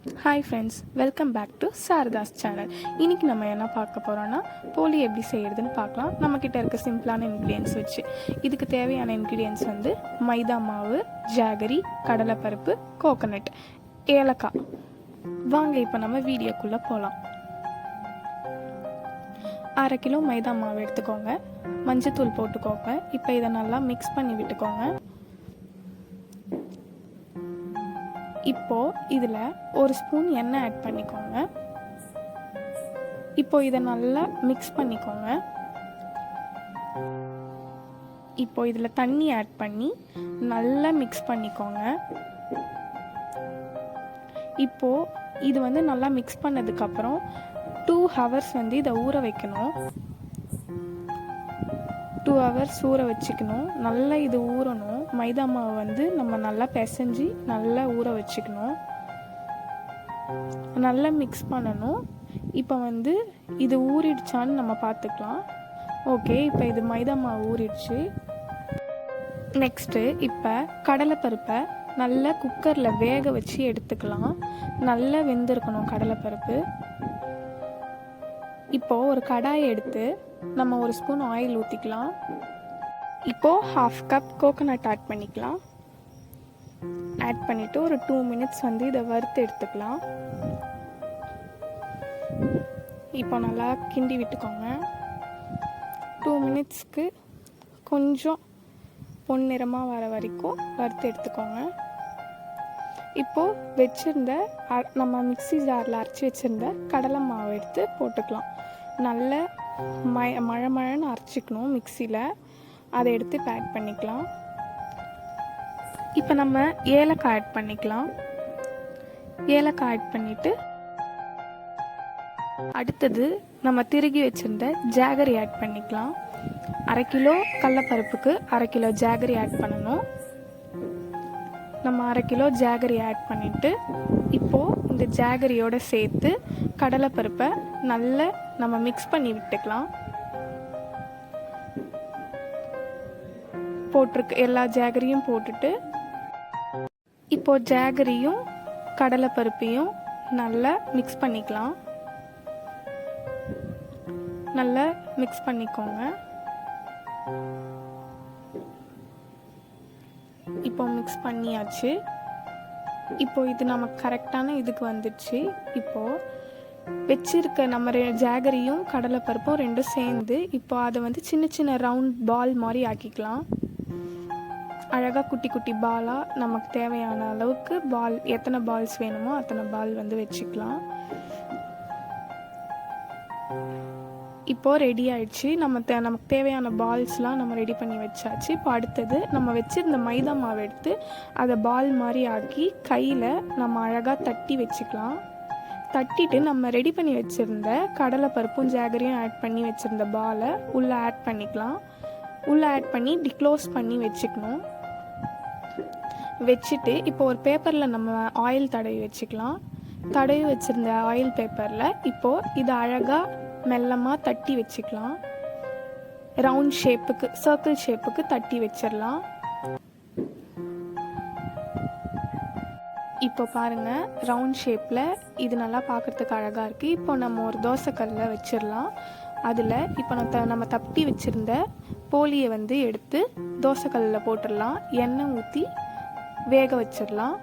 Hi friends, welcome back to Saradha's channel. இன்றைக்கி நம்ம என்ன பார்க்க போகிறோன்னா போலி எப்படி செய்கிறதுன்னு பார்க்கலாம். நம்மக்கிட்ட இருக்க சிம்பிளான இன்க்ரீடியன்ஸ் வச்சு. இதுக்கு தேவையான இன்க்ரீடியன்ஸ் வந்து மைதா மாவு, ஜாகரி, கடலைப்பருப்பு, கோகோனட், ஏலக்காய். வாங்க இப்போ நம்ம வீடியோக்குள்ளே போகலாம். 1/2 கிலோ மைதா மாவு எடுத்துக்கோங்க. மஞ்சத்தூள் போட்டுக்கோங்க. இப்போ இதை நல்லா மிக்ஸ் பண்ணி விட்டுக்கோங்க. இப்போ இதில் 1 ஸ்பூன் எண்ணெய் ஆட் பண்ணிக்கோங்க. இப்போ இதை நல்லா மிக்ஸ் பண்ணிக்கோங்க. இப்போ இதில் தண்ணி ஆட் பண்ணி நல்லா மிக்ஸ் பண்ணிக்கோங்க. இப்போ இது வந்து நல்லா மிக்ஸ் பண்ணதுக்கப்புறம் 2 ஹவர்ஸ் வந்து இதை ஊற வைக்கணும். 2 ஹவர்ஸ் ஊற வச்சுக்கணும். நல்லா இது ஊறணும். மைதா மாவு வந்து நம்ம நல்லா பிசைஞ்சு நல்லா ஊற வச்சுக்கணும். நல்லா மிக்ஸ் பண்ணணும். இப்போ வந்து இது ஊறிடுச்சான்னு நம்ம பார்த்துக்கலாம். ஓகே, இப்போ இது மைதா மாவு ஊறிடுச்சு. நெக்ஸ்ட்டு இப்போ கடலைப்பருப்பை நல்லா குக்கரில் வேக வச்சு எடுத்துக்கலாம். நல்லா வெந்திருக்கணும் கடலைப்பருப்பு. இப்போது ஒரு கடாயை எடுத்து நம்ம 1 ஸ்பூன் ஆயில் ஊற்றிக்கலாம். இப்போது 1/2 கப் கோகோனட் ஆட் பண்ணிக்கலாம். ஆட் பண்ணிவிட்டு ஒரு 2 மினிட்ஸ் வந்து இதை வறுத்து எடுத்துக்கலாம். இப்போ நல்லா கிண்டி விட்டுக்கோங்க. 2 மினிட்ஸ்க்கு கொஞ்சம் பொன்னிறமாக வர வரைக்கும் வறுத்து எடுத்துக்கோங்க. இப்போது வச்சுருந்த நம்ம மிக்ஸி ஜாரில் அரைச்சி வச்சுருந்த கடலை மாவு எடுத்து போட்டுக்கலாம். நல்ல மழன்னு அரைச்சிக்கணும் மிக்சியில். அதை எடுத்து பேக் பண்ணிக்கலாம். இப்போ நம்ம ஏலக்காய் ஆட் பண்ணிக்கலாம். ஏலக்காய் ஆட் பண்ணிவிட்டு அடுத்தது நம்ம திருகி வச்சுருந்த ஜாகரி ஆட் பண்ணிக்கலாம். 1/2 கிலோ கடலைப்பருப்புக்கு 1/2 கிலோ ஜாகரி ஆட் பண்ணணும். நம்ம 1/2 கிலோ ஜாகரி ஆட் பண்ணிவிட்டு இப்போது இந்த ஜாகரியோடு சேர்த்து கடலைப்பருப்பை நல்லா நம்ம மிக்ஸ் பண்ணி விட்டுக்கலாம். போட்டிருக்கு எல்லா ஜாகரியும் போட்டுட்டு இப்போது ஜாகரியும் கடலைப்பருப்பையும் நல்லா மிக்ஸ் பண்ணிக்கலாம். நல்லா மிக்ஸ் பண்ணிக்கோங்க. இப்போ மிக்ஸ் பண்ணியாச்சு. இப்போ இது நமக்கு கரெக்டான இதுக்கு வந்துடுச்சு. இப்போது வச்சிருக்க நம்ம ஜாகரியும் கடலைப்பருப்பும் ரெண்டும் சேர்ந்து இப்போ அதை வந்து சின்ன சின்ன ரவுண்ட் பால் மாதிரி ஆக்கிக்கலாம். அழகாக குட்டி குட்டி பாலாக நமக்கு தேவையான அளவுக்கு பால், எத்தனை பால்ஸ் வேணுமோ அத்தனை பால் வந்து வச்சுக்கலாம். இப்போது ரெடி ஆயிடுச்சு. நமக்கு தேவையான பால்ஸ்லாம் நம்ம ரெடி பண்ணி வச்சாச்சு. இப்போ அடுத்தது நம்ம வச்சுருந்த மைதா மாவு எடுத்து அதை பால் மாதிரி ஆக்கி கையில் நம்ம அழகாக தட்டி வச்சுக்கலாம். தட்டிட்டு நம்ம ரெடி பண்ணி வச்சுருந்த கடலைப்பருப்பும் ஜாகரியும் ஆட் பண்ணி வச்சுருந்த பாலை உள்ளே ஆட் பண்ணிக்கலாம். உள்ளே ஆட் பண்ணி இப்படி க்ளோஸ் பண்ணி வச்சுக்கணும். வச்சுட்டு இப்போ ஒரு பேப்பரில் நம்ம ஆயில் தடவி வச்சுக்கலாம். தடவி வச்சுருந்த ஆயில் பேப்பரில் இப்போது இதை அழகாக மெல்லமாக தட்டி வச்சுக்கலாம். ரவுண்ட் ஷேப்புக்கு, சர்க்கிள் ஷேப்புக்கு தட்டி வச்சிடலாம். இப்போ பாருங்கள், ரவுண்ட் ஷேப்பில் இது நல்லா பார்க்குறதுக்கு அழகாக இருக்குது. இப்போ நம்ம ஒரு தோசைக்கல்லில் வச்சிடலாம். அதில் இப்போ நம்ம தட்டி வச்சுருந்த போலியை வந்து எடுத்து தோசைக்கல்லில் போட்டுடலாம். எண்ணெய் ஊற்றி வேக வச்சிடலாம்.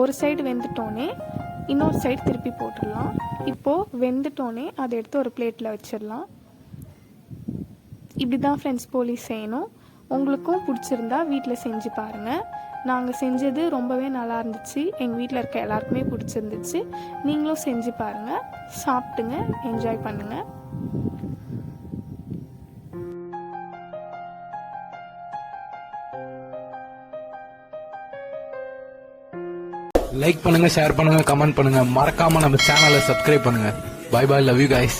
ஒரு சைடு வெந்துட்டோன்னே இன்னொரு சைடு திருப்பி போட்டுடலாம். இப்போது வெந்துட்டோன்னே அதை எடுத்து ஒரு பிளேட்டில் வச்சிடலாம். இப்படி தான் ஃப்ரெண்ட்ஸ் போலி செய்யணும். உங்களுக்கும் பிடிச்சிருந்தா வீட்டில் செஞ்சு பாருங்கள். நாங்கள் செஞ்சது ரொம்பவே நல்லா இருந்துச்சு. எங்கள் வீட்டில் இருக்க எல்லாருக்குமே பிடிச்சிருந்துச்சு. நீங்களும் செஞ்சு பாருங்கள், சாப்பிட்டுங்க, என்ஜாய் பண்ணுங்கள். லைக் பண்ணுங்க, ஷேர் பண்ணுங்க, கமெண்ட் பண்ணுங்க. மறக்காம நம்ம சேனலை சப்ஸ்கிரைப் பண்ணுங்க. Bye bye, love you guys.